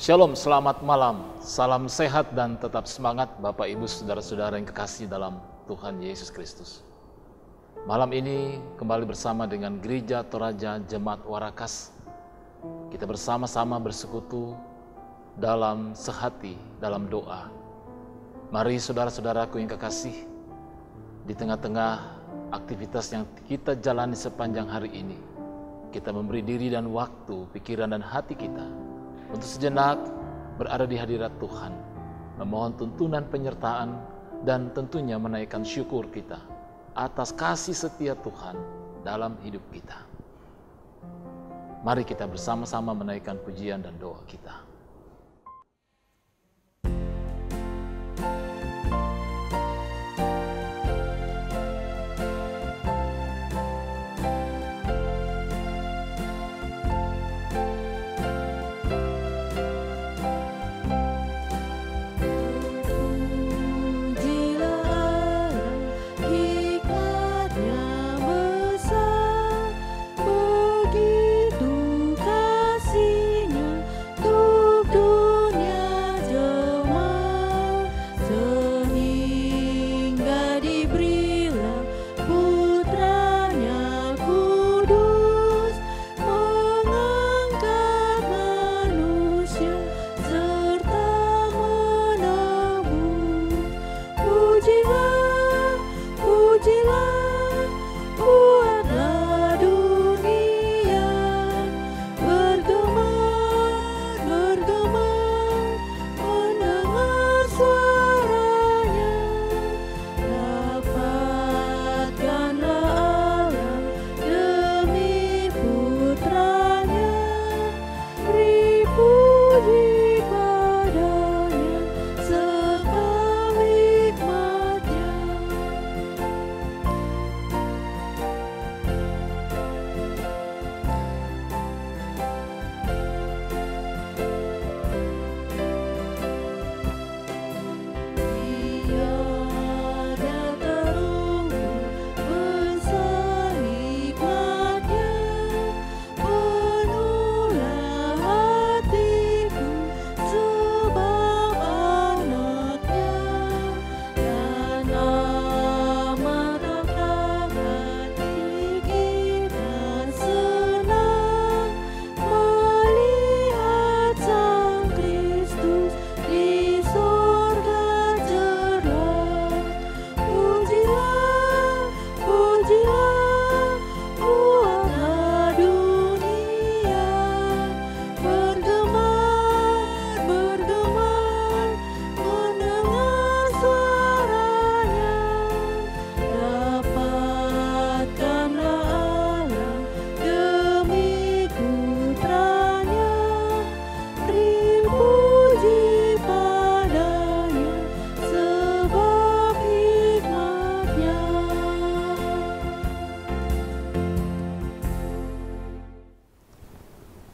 Shalom, selamat malam, salam sehat dan tetap semangat Bapak Ibu Saudara-saudara yang kekasih dalam Tuhan Yesus Kristus. Malam ini kembali bersama dengan Gereja Toraja Jemaat Warakas. Kita bersama-sama bersekutu dalam sehati, dalam doa. Mari saudara-saudaraku yang kekasih, di tengah-tengah aktivitas yang kita jalani sepanjang hari ini, kita memberi diri dan waktu, pikiran dan hati kita untuk sejenak berada di hadirat Tuhan, memohon tuntunan penyertaan dan tentunya menaikkan syukur kita atas kasih setia Tuhan dalam hidup kita. Mari kita bersama-sama menaikkan pujian dan doa kita.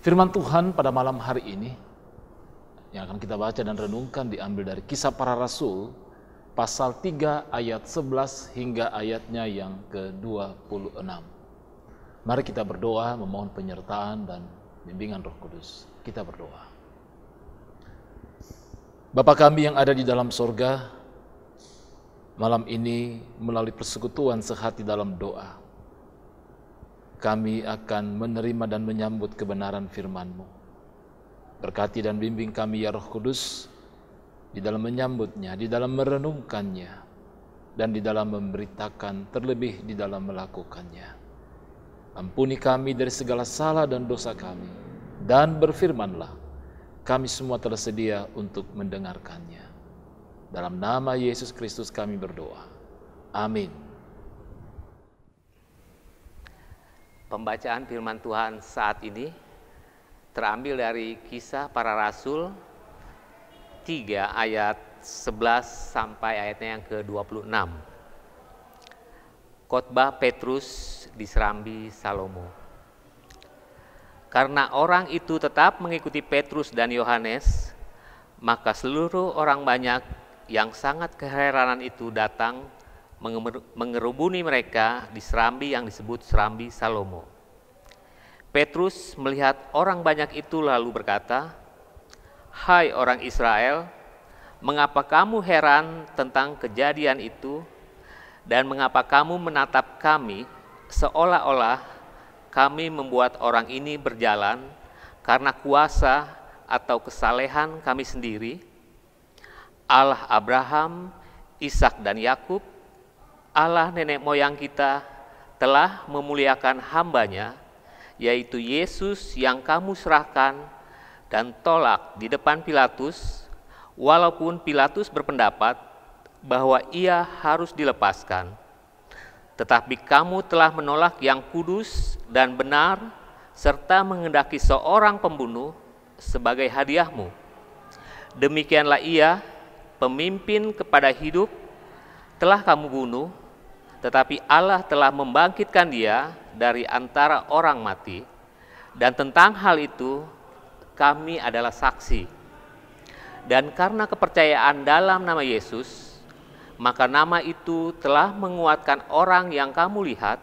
Firman Tuhan pada malam hari ini yang akan kita baca dan renungkan diambil dari Kisah Para Rasul pasal 3 ayat 11 hingga ayatnya yang ke-26. Mari kita berdoa memohon penyertaan dan bimbingan Roh Kudus. Kita berdoa. Bapa kami yang ada di dalam sorga, malam ini melalui persekutuan sehati dalam doa, kami akan menerima dan menyambut kebenaran firman-Mu. Berkati dan bimbing kami ya Roh Kudus, di dalam menyambutnya, di dalam merenungkannya, dan di dalam memberitakan, terlebih di dalam melakukannya. Ampuni kami dari segala salah dan dosa kami, dan berfirmanlah, kami semua telah sedia untuk mendengarkannya. Dalam nama Yesus Kristus kami berdoa. Amin. Pembacaan firman Tuhan saat ini terambil dari Kisah Para Rasul 3 ayat 11 sampai ayatnya yang ke-26. Khotbah Petrus di Serambi Salomo. Karena orang itu tetap mengikuti Petrus dan Yohanes, maka seluruh orang banyak yang sangat keheranan itu datang mengerubuni mereka di serambi yang disebut Serambi Salomo. Petrus melihat orang banyak itu lalu berkata, Hai orang Israel, mengapa kamu heran tentang kejadian itu, dan mengapa kamu menatap kami seolah-olah kami membuat orang ini berjalan karena kuasa atau kesalehan kami sendiri? Allah Abraham, Ishak dan Yakub, Allah nenek moyang kita telah memuliakan hamba-Nya, yaitu Yesus yang kamu serahkan dan tolak di depan Pilatus, walaupun Pilatus berpendapat bahwa ia harus dilepaskan. Tetapi kamu telah menolak yang kudus dan benar, serta menghendaki seorang pembunuh sebagai hadiahmu. Demikianlah ia, pemimpin kepada hidup, telah kamu bunuh, tetapi Allah telah membangkitkan dia dari antara orang mati, dan tentang hal itu kami adalah saksi. Dan karena kepercayaan dalam nama Yesus, maka nama itu telah menguatkan orang yang kamu lihat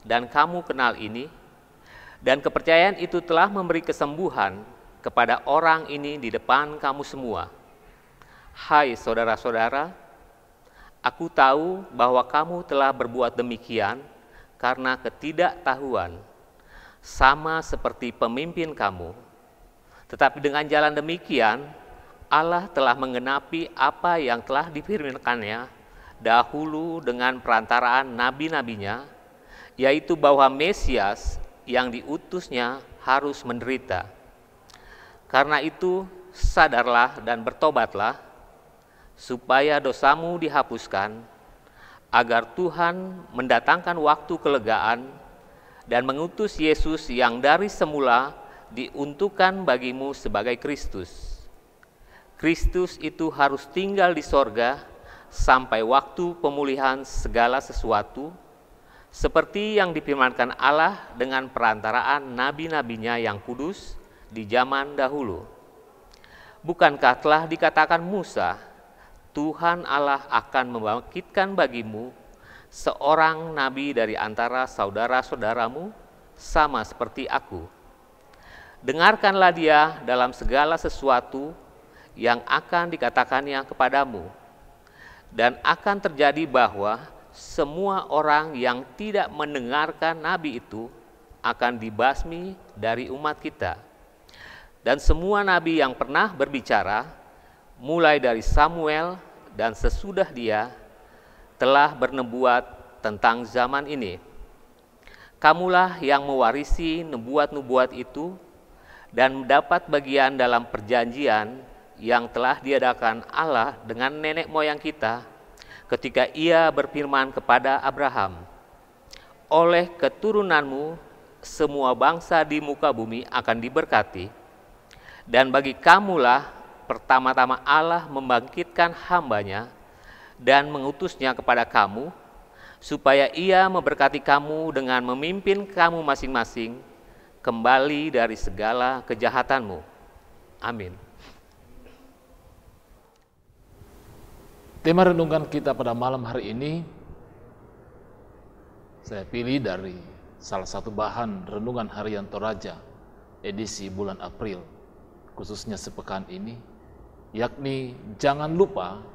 dan kamu kenal ini, dan kepercayaan itu telah memberi kesembuhan kepada orang ini di depan kamu semua. Hai saudara-saudara, aku tahu bahwa kamu telah berbuat demikian karena ketidaktahuan, sama seperti pemimpin kamu. Tetapi dengan jalan demikian, Allah telah menggenapi apa yang telah difirmankannya dahulu dengan perantaraan nabi-nabinya, yaitu bahwa Mesias yang diutusnya harus menderita. Karena itu, sadarlah dan bertobatlah, supaya dosamu dihapuskan, agar Tuhan mendatangkan waktu kelegaan dan mengutus Yesus yang dari semula diuntukkan bagimu sebagai Kristus. Kristus itu harus tinggal di sorga sampai waktu pemulihan segala sesuatu, seperti yang difirmankan Allah dengan perantaraan nabi-nabinya yang kudus di zaman dahulu. Bukankah telah dikatakan Musa, Tuhan Allah akan membangkitkan bagimu seorang nabi dari antara saudara-saudaramu, sama seperti aku. Dengarkanlah dia dalam segala sesuatu yang akan dikatakannya kepadamu. Dan akan terjadi bahwa semua orang yang tidak mendengarkan nabi itu akan dibasmi dari umat kita. Dan semua nabi yang pernah berbicara, mulai dari Samuel dan sesudah dia, telah bernubuat tentang zaman ini. Kamulah yang mewarisi nubuat-nubuat itu dan mendapat bagian dalam perjanjian yang telah diadakan Allah dengan nenek moyang kita ketika ia berfirman kepada Abraham, oleh keturunanmu semua bangsa di muka bumi akan diberkati. Dan bagi kamulah pertama-tama Allah membangkitkan hamba-Nya dan mengutusnya kepada kamu, supaya ia memberkati kamu dengan memimpin kamu masing-masing kembali dari segala kejahatanmu. Amin. Tema renungan kita pada malam hari ini saya pilih dari salah satu bahan renungan harian Toraja edisi bulan April, khususnya sepekan ini, yakni jangan lupa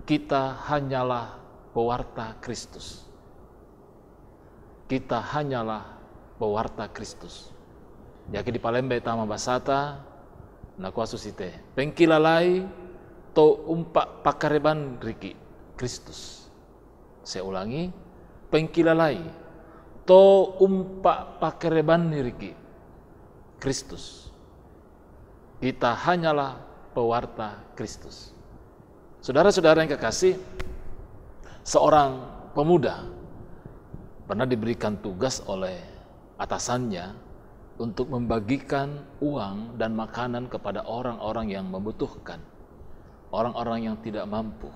kita hanyalah pewarta Kristus. Kita hanyalah pewarta Kristus. Yaki di Palembe tama basata na kuasusite pengkilalai to umpak pakareban riki Kristus. Saya ulangi, pengkilalai to umpak pakareban riki Kristus. Kita hanyalah pewarta Kristus. Saudara-saudara yang kekasih, seorang pemuda pernah diberikan tugas oleh atasannya untuk membagikan uang dan makanan kepada orang-orang yang membutuhkan, orang-orang yang tidak mampu.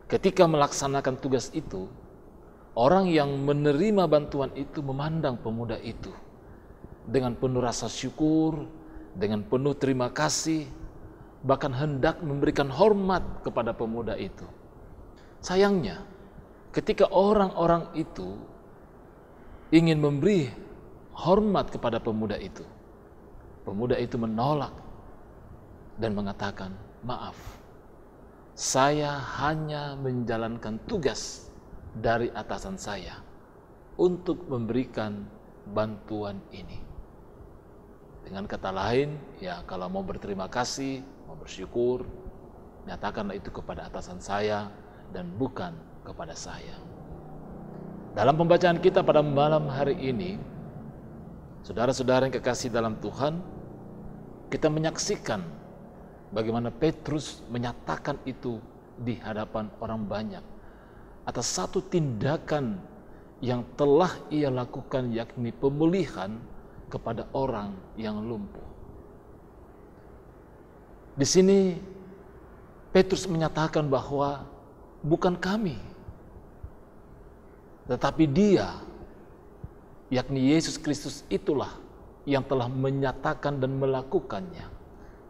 Ketika melaksanakan tugas itu, orang yang menerima bantuan itu memandang pemuda itu dengan penuh rasa syukur, dengan penuh terima kasih, bahkan hendak memberikan hormat kepada pemuda itu. Sayangnya, ketika orang-orang itu ingin memberi hormat kepada pemuda itu menolak. dan mengatakan, maaf, saya hanya menjalankan tugas dari atasan saya untuk memberikan bantuan ini. Dengan kata lain, ya kalau mau berterima kasih, mau bersyukur, nyatakanlah itu kepada atasan saya dan bukan kepada saya. Dalam pembacaan kita pada malam hari ini, saudara-saudara yang kekasih dalam Tuhan, kita menyaksikan bagaimana Petrus menyatakan itu di hadapan orang banyak atas satu tindakan yang telah ia lakukan, yakni pemulihan kepada orang yang lumpuh. Di sini Petrus menyatakan bahwa bukan kami, tetapi Dia, yakni Yesus Kristus itulah yang telah menyatakan dan melakukannya.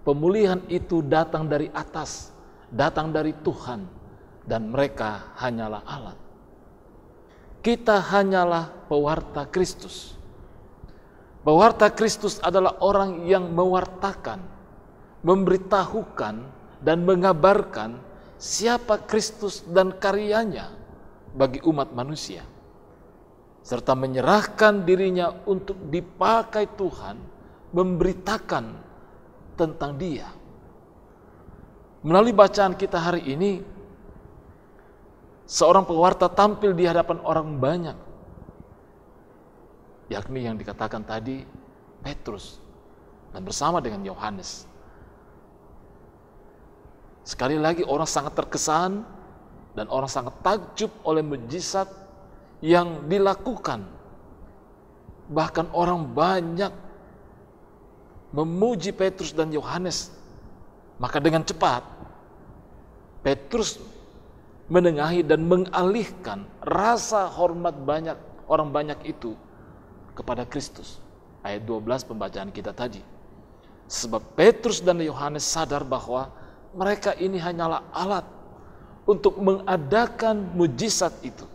Pemulihan itu datang dari atas, datang dari Tuhan, dan mereka hanyalah alat. Kita hanyalah pewarta Kristus. Pewarta Kristus adalah orang yang mewartakan, memberitahukan, dan mengabarkan siapa Kristus dan karyanya bagi umat manusia, serta menyerahkan dirinya untuk dipakai Tuhan, memberitakan tentang Dia. Melalui bacaan kita hari ini, seorang pewarta tampil di hadapan orang banyak, yakni yang dikatakan tadi Petrus dan bersama dengan Yohanes. Sekali lagi orang sangat terkesan dan orang sangat takjub oleh mujizat yang dilakukan. Bahkan orang banyak memuji Petrus dan Yohanes. Maka dengan cepat Petrus menengahi dan mengalihkan rasa hormat orang banyak itu kepada Kristus. Ayat 12 pembacaan kita tadi. Sebab Petrus dan Yohanes sadar bahwa mereka ini hanyalah alat untuk mengadakan mujizat itu.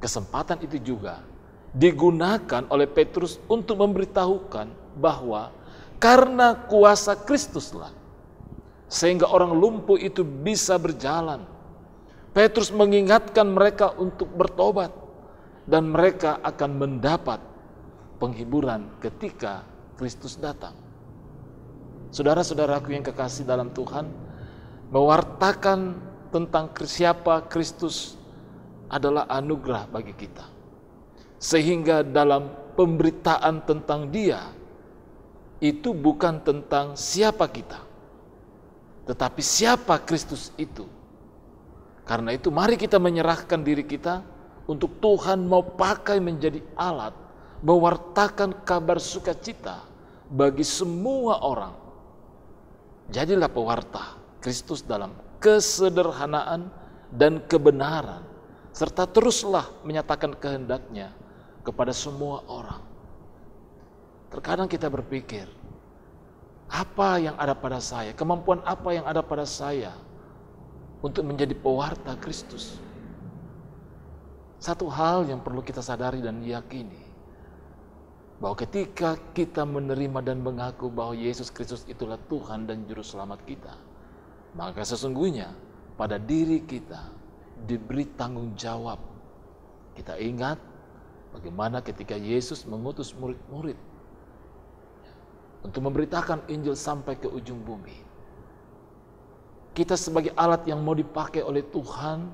Kesempatan itu juga digunakan oleh Petrus untuk memberitahukan bahwa karena kuasa Kristuslah sehingga orang lumpuh itu bisa berjalan. Petrus mengingatkan mereka untuk bertobat dan mereka akan mendapat penghiburan ketika Kristus datang. Saudara-saudaraku yang kekasih dalam Tuhan, mewartakan tentang siapa Kristus adalah anugerah bagi kita. Sehingga dalam pemberitaan tentang Dia, itu bukan tentang siapa kita, tetapi siapa Kristus itu. Karena itu mari kita menyerahkan diri kita untuk Tuhan mau pakai menjadi alat, mewartakan kabar sukacita bagi semua orang. Jadilah pewarta Kristus dalam kesederhanaan dan kebenaran, serta teruslah menyatakan kehendaknya kepada semua orang. Terkadang kita berpikir, apa yang ada pada saya, kemampuan apa yang ada pada saya untuk menjadi pewarta Kristus. Satu hal yang perlu kita sadari dan yakini, bahwa ketika kita menerima dan mengaku bahwa Yesus Kristus itulah Tuhan dan Juru Selamat kita, maka sesungguhnya pada diri kita diberi tanggung jawab. Kita ingat bagaimana ketika Yesus mengutus murid-murid untuk memberitakan Injil sampai ke ujung bumi. Kita sebagai alat yang mau dipakai oleh Tuhan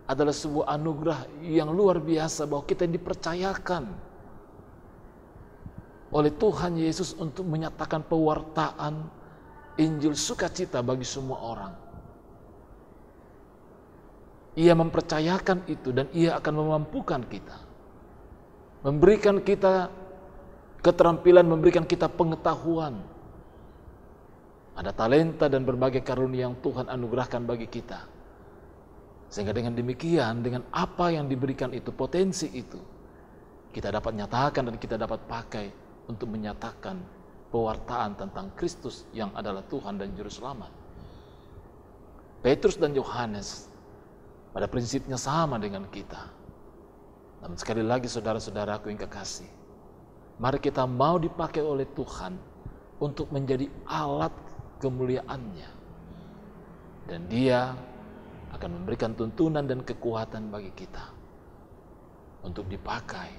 adalah sebuah anugerah yang luar biasa bahwa kita dipercayakan oleh Tuhan Yesus untuk menyatakan pewartaan Injil sukacita bagi semua orang. Ia mempercayakan itu dan Ia akan memampukan kita, memberikan kita keterampilan, memberikan kita pengetahuan. Ada talenta dan berbagai karunia yang Tuhan anugerahkan bagi kita. Sehingga dengan demikian, dengan apa yang diberikan itu, potensi itu, kita dapat nyatakan dan kita dapat pakai untuk menyatakan pewartaan tentang Kristus yang adalah Tuhan dan Juru Selamat. Petrus dan Yohanes pada prinsipnya sama dengan kita. Namun sekali lagi saudara-saudaraku yang kekasih, mari kita mau dipakai oleh Tuhan untuk menjadi alat kemuliaan-Nya. Dan Dia akan memberikan tuntunan dan kekuatan bagi kita untuk dipakai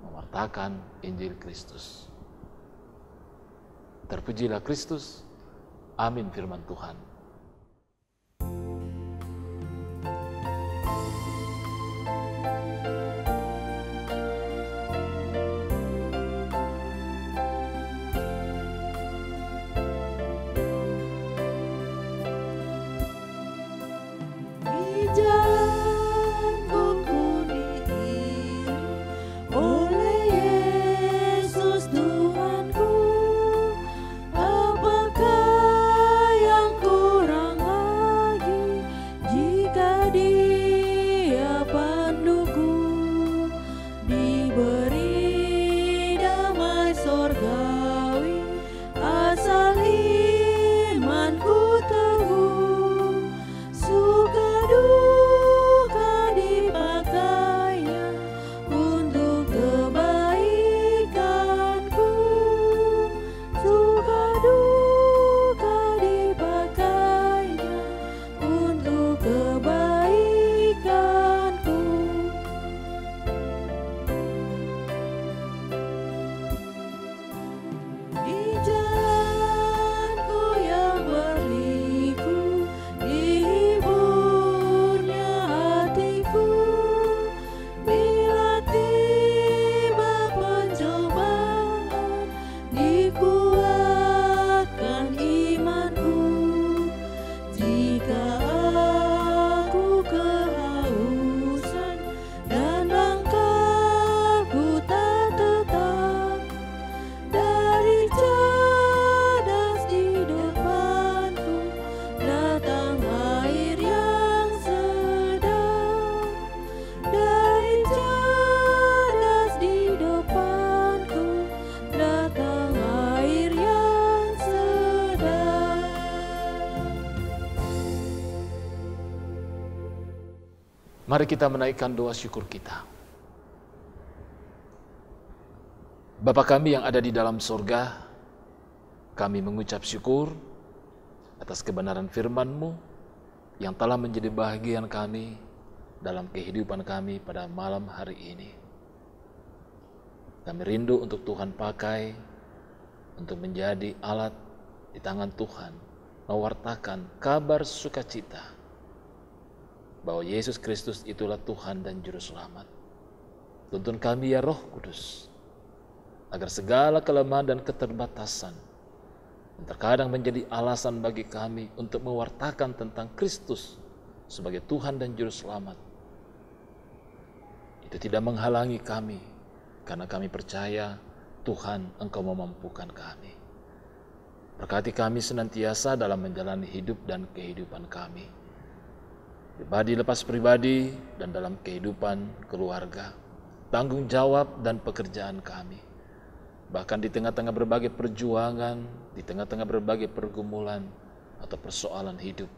mewartakan Injil Kristus. Terpujilah Kristus. Amin firman Tuhan. Mari kita menaikkan doa syukur kita. Bapa kami yang ada di dalam sorga, kami mengucap syukur atas kebenaran firman-Mu yang telah menjadi bahagian kami dalam kehidupan kami pada malam hari ini. Kami rindu untuk Tuhan pakai untuk menjadi alat di tangan Tuhan, mewartakan kabar sukacita bahwa Yesus Kristus itulah Tuhan dan Juru Selamat. Tuntun kami ya Roh Kudus, agar segala kelemahan dan keterbatasan yang terkadang menjadi alasan bagi kami untuk mewartakan tentang Kristus sebagai Tuhan dan Juru Selamat, itu tidak menghalangi kami, karena kami percaya Tuhan Engkau memampukan kami. Berkati kami senantiasa dalam menjalani hidup dan kehidupan kami, pribadi lepas pribadi dan dalam kehidupan keluarga, tanggung jawab dan pekerjaan kami. Bahkan di tengah-tengah berbagai perjuangan, di tengah-tengah berbagai pergumulan atau persoalan hidup.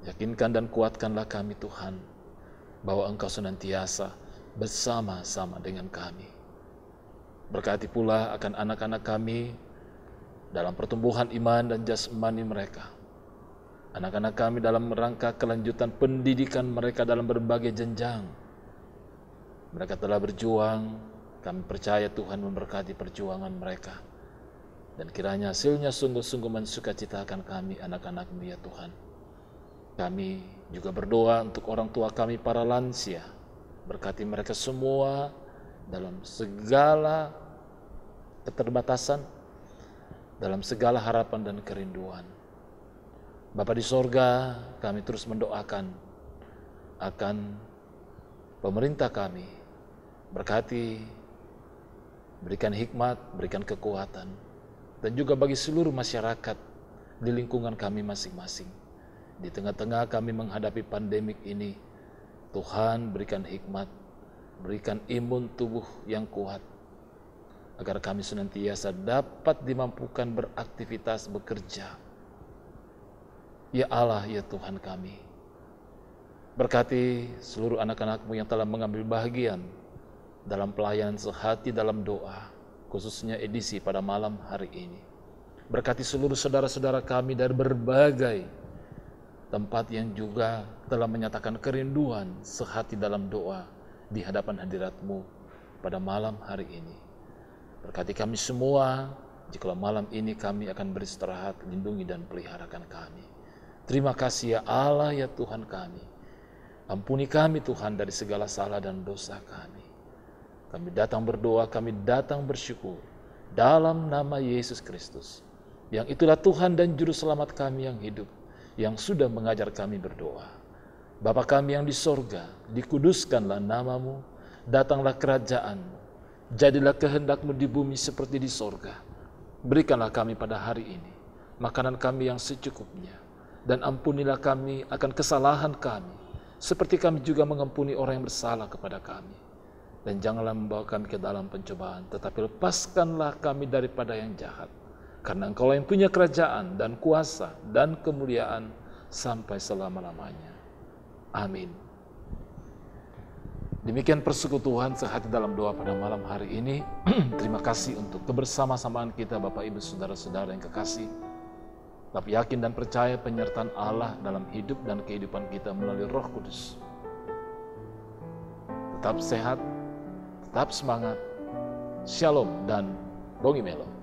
Yakinkan dan kuatkanlah kami Tuhan, bahwa Engkau senantiasa bersama-sama dengan kami. Berkati pula akan anak-anak kami dalam pertumbuhan iman dan jasmani mereka. Anak-anak kami dalam rangka kelanjutan pendidikan mereka dalam berbagai jenjang. Mereka telah berjuang, kami percaya Tuhan memberkati perjuangan mereka. Dan kiranya hasilnya sungguh-sungguh mensukacitakan kami anak-anak-Mu ya Tuhan. Kami juga berdoa untuk orang tua kami para lansia. Berkati mereka semua dalam segala keterbatasan, dalam segala harapan dan kerinduan. Bapa di sorga, kami terus mendoakan akan pemerintah kami. Berkati, berikan hikmat, berikan kekuatan, dan juga bagi seluruh masyarakat di lingkungan kami masing-masing. Di tengah-tengah kami menghadapi pandemik ini, Tuhan berikan hikmat, berikan imun tubuh yang kuat, agar kami senantiasa dapat dimampukan beraktivitas, bekerja. Ya Allah, ya Tuhan kami, berkati seluruh anak-anak-Mu yang telah mengambil bahagian dalam pelayanan sehati dalam doa, khususnya edisi pada malam hari ini. Berkati seluruh saudara-saudara kami dari berbagai tempat yang juga telah menyatakan kerinduan sehati dalam doa di hadapan hadirat-Mu pada malam hari ini. Berkati kami semua, jikalau malam ini kami akan beristirahat, lindungi dan peliharakan kami. Terima kasih ya Allah ya Tuhan kami. Ampuni kami Tuhan dari segala salah dan dosa kami. Kami datang berdoa, kami datang bersyukur dalam nama Yesus Kristus. Yang itulah Tuhan dan Juru Selamat kami yang hidup, yang sudah mengajar kami berdoa. Bapa kami yang di sorga, dikuduskanlah nama-Mu, datanglah kerajaan-Mu, jadilah kehendak-Mu di bumi seperti di sorga. Berikanlah kami pada hari ini makanan kami yang secukupnya, dan ampunilah kami akan kesalahan kami, seperti kami juga mengampuni orang yang bersalah kepada kami. Dan janganlah membawa kami ke dalam pencobaan, tetapi lepaskanlah kami daripada yang jahat. Karena Engkau yang punya kerajaan dan kuasa dan kemuliaan sampai selama-lamanya. Amin. Demikian persekutuan sehati dalam doa pada malam hari ini. Terima kasih untuk kebersama-samaan kita Bapak Ibu Saudara-saudara yang kekasih. Tetap yakin dan percaya penyertaan Allah dalam hidup dan kehidupan kita melalui Roh Kudus. Tetap sehat, tetap semangat. Shalom dan Bongimelo.